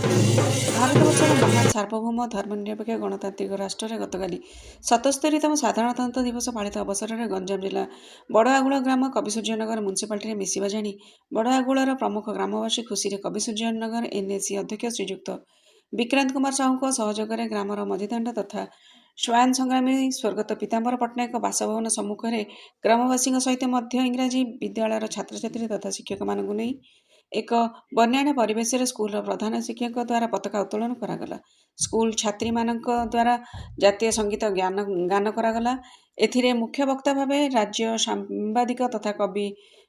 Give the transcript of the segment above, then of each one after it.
ଭାରତବର୍ଷର ମହାନ ସାର୍ବଭୌମ ଧର୍ମନିରପେକ୍ଷ ଗଣତାନ୍ତ୍ରିକ ରାଷ୍ଟ୍ରରେ ଗତକାଲି 77ତମ ସାଧାରଣତନ୍ତ୍ର ଦିବସ ପାଳିତ ଅବସରରେ ଗଞ୍ଜାମ ଜିଲ୍ଲା ବଡ଼ଆଗୁଳ ଗ୍ରାମ କବିସୂର୍ଯ୍ୟନଗର ମ୍ୟୁନିସିପାଲିଟିରେ ମିଶିବା ଜାଣି ବଡ଼ଆଗୁଳର ପ୍ରମୁଖ ଗ୍ରାମବାସୀ ଖୁସିରେ କବିସୂର୍ଯ୍ୟନଗର ଏନ୍ଏସି ଅଧ୍ୟକ୍ଷ ଶ୍ରୀଯୁକ୍ତ ବିକ୍ରାନ୍ତ କୁମାର ସାହୁଙ୍କ ସହଯୋଗରେ ଗ୍ରାମର ମଝିଦାଣ୍ଡ ତଥା ସ୍ୱୟଂ ସଂଗ୍ରାମୀ ସ୍ୱର୍ଗତ ପୀତାମ୍ବର ପଟ୍ଟନାୟକ ବାସଭବନ ସମ୍ମୁଖରେ ଗ୍ରାମବାସୀଙ୍କ ସହିତ ମଧ୍ୟ ଇଂରାଜୀ ବିଦ୍ୟାଳୟର ଛାତ୍ରଛାତ୍ରୀ ତଥା ଶିକ୍ଷକମାନଙ୍କୁ ନେଇ ଏକ ବନ୍ୟାଢ୍ୟ ପରିବେଶରେ ସ୍କୁଲର ପ୍ରଧାନ ଶିକ୍ଷକଙ୍କ ଦ୍ୱାରା ପତାକା ଉତ୍ତୋଳନ କରାଗଲା। ସ୍କୁଲ ଛାତ୍ରୀମାନଙ୍କ ଦ୍ୱାରା ଜାତୀୟ ସଙ୍ଗୀତ ଗାନ କରାଗଲା। ଏଥିରେ ମୁଖ୍ୟ ବକ୍ତା ଭାବେ ରାଜ୍ୟ ସାମ୍ବାଦିକ ତଥା କବି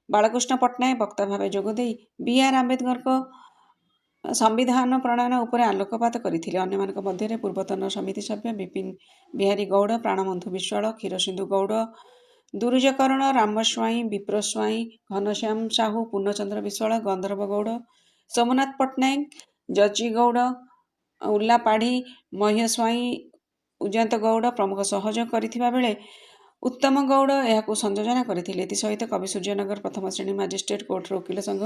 ବାଳକୃଷ୍ଣ ପଟ୍ଟନାୟକ ବକ୍ତା ଭାବେ ଯୋଗଦେଇ B.R. ଆମ୍ବେଦକରଙ୍କ ସମ୍ବିଧାନ ପ୍ରଣୟନ ଉପରେ ଆଲୋକପାତ କରିଥିଲେ। ଅନ୍ୟମାନଙ୍କ ମଧ୍ୟରେ ପୂର୍ବତନ ସମିତି ସଭ୍ୟ ବିପିନ ବିହାରୀ ଗୌଡ଼, ପ୍ରାଣବନ୍ଧୁ ବିଶ୍ୱାଳ, କ୍ଷୀରସିନ୍ଧୁ ଗୌଡ଼, ଦୁରୁଜକରଣ ରାମ ସ୍ୱାଇଁ, ବିପ୍ର ସ୍ୱାଇଁ, ଘନଶ୍ୟାମ ସାହୁ, ପୂର୍ଣ୍ଣଚନ୍ଦ୍ର ବିଶ୍ୱାଳ, ଗନ୍ଧର୍ବ ଗୌଡ଼, ସୋମନାଥ ପଟ୍ଟନାୟକ, ଜଜି ଗୌଡ଼, ଉଲ୍ଲା ପାଢ଼ୀ, ମହ୍ୟ ସ୍ୱାଇଁ, ଉଜନ୍ତ ଗୌଡ଼ ପ୍ରମୁଖ ସହଯୋଗ କରିଥିବା ବେଳେ ଉତ୍ତମ ଗୌଡ଼ ଏହାକୁ ସଂଯୋଜନା କରିଥିଲେ। ଏଥିସହିତ କବିସୂର୍ଯ୍ୟନଗର ପ୍ରଥମ ଶ୍ରେଣୀ ମାଜିଷ୍ଟ୍ରେଟ କୋର୍ଟର ଓକିଲ ସଂଘ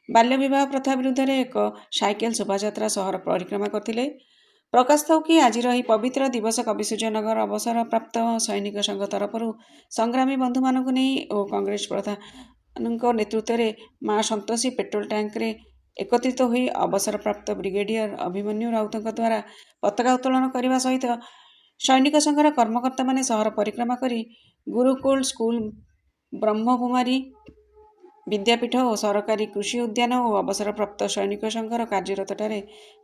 ବାଲ୍ୟ ବିବାହ ପ୍ରଥା ବିରୁଦ୍ଧରେ ଏକ ସାଇକେଲ ଶୋଭାଯାତ୍ରା ସହର ପରିକ୍ରମା କରିଥିଲେ। ପ୍ରକାଶ ଥାଉ କି ଆଜିର ଏହି ପବିତ୍ର ଦିବସ କବିସୂର୍ଯ୍ୟନଗର ଅବସରପ୍ରାପ୍ତ ସୈନିକ ସଂଘ ତରଫରୁ ସଂଗ୍ରାମୀ ବନ୍ଧୁମାନଙ୍କୁ ନେଇ ଓ କଂଗ୍ରେସ ପ୍ରଧାନଙ୍କ ନେତୃତ୍ୱରେ ମା ସନ୍ତୋଷୀ ପେଟ୍ରୋଲ ଟ୍ୟାଙ୍କରେ ଏକତ୍ରିତ ହୋଇ ଅବସରପ୍ରାପ୍ତ ବ୍ରିଗେଡିୟର ଅଭିମନ୍ୟୁ ରାଉତଙ୍କ ଦ୍ୱାରା ପତାକା ଉତ୍ତୋଳନ କରିବା ସହିତ ସୈନିକ ସଂଘର କର୍ମକର୍ତ୍ତାମାନେ ସହର ପରିକ୍ରମା କରି ଗୁରୁକୁଳ ସ୍କୁଲ, ବ୍ରହ୍ମକୁମାରୀ ବିଦ୍ୟାପୀଠ ଓ ସରକାରୀ କୃଷି ଉଦ୍ୟାନ ଓ ଅବସରପ୍ରାପ୍ତ ସୈନିକ ସଂଘର କାର୍ଯ୍ୟରତଠାରେ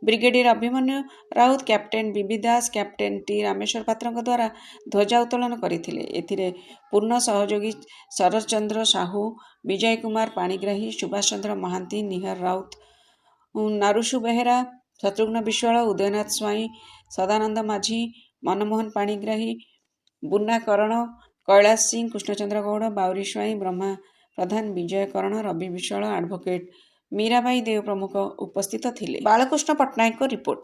ବ୍ରିଗେଡିୟର ଅଭିମନ୍ୟୁ ରାଉତ, କ୍ୟାପ୍ଟେନ ବିବି ଦାସ, କ୍ୟାପ୍ଟେନ ଟି ରାମେଶ୍ୱର ପାତ୍ରଙ୍କ ଦ୍ୱାରା ଧ୍ୱଜା ଉତ୍ତୋଳନ କରିଥିଲେ। ଏଥିରେ ପୂର୍ଣ୍ଣ ସହଯୋଗୀ ଶରତ ଚନ୍ଦ୍ର ସାହୁ, ବିଜୟ କୁମାର ପାଣିଗ୍ରାହୀ, ସୁଭାଷ ଚନ୍ଦ୍ର ମହାନ୍ତି, ନିହାର ରାଉତ, ନାରୁସୁ ବେହେରା, ଶତ୍ରୁଘ୍ନ ବିଶ୍ୱାଳ, ଉଦୟନାଥ ସ୍ୱାଇଁ, ସଦାନନ୍ଦ ମାଝୀ, ମନମୋହନ ପାଣିଗ୍ରାହୀ, ବୁନା କରଣ, କୈଳାସ ସିଂ, କୃଷ୍ଣଚନ୍ଦ୍ର ଗୌଡ଼, ବାଉରୀ ସ୍ୱାଇଁ, ବ୍ରହ୍ମା ପ୍ରଧାନ, ବିଜୟ କରଣ, ରବି ବିଶ୍ୱାଳ, ଆଡଭୋକେଟ ମୀରାବାଇ ଦେଓ ପ୍ରମୁଖ ଉପସ୍ଥିତ ଥିଲେ। ବାଳକୃଷ୍ଣ ପଟ୍ଟନାୟକଙ୍କ ରିପୋର୍ଟ।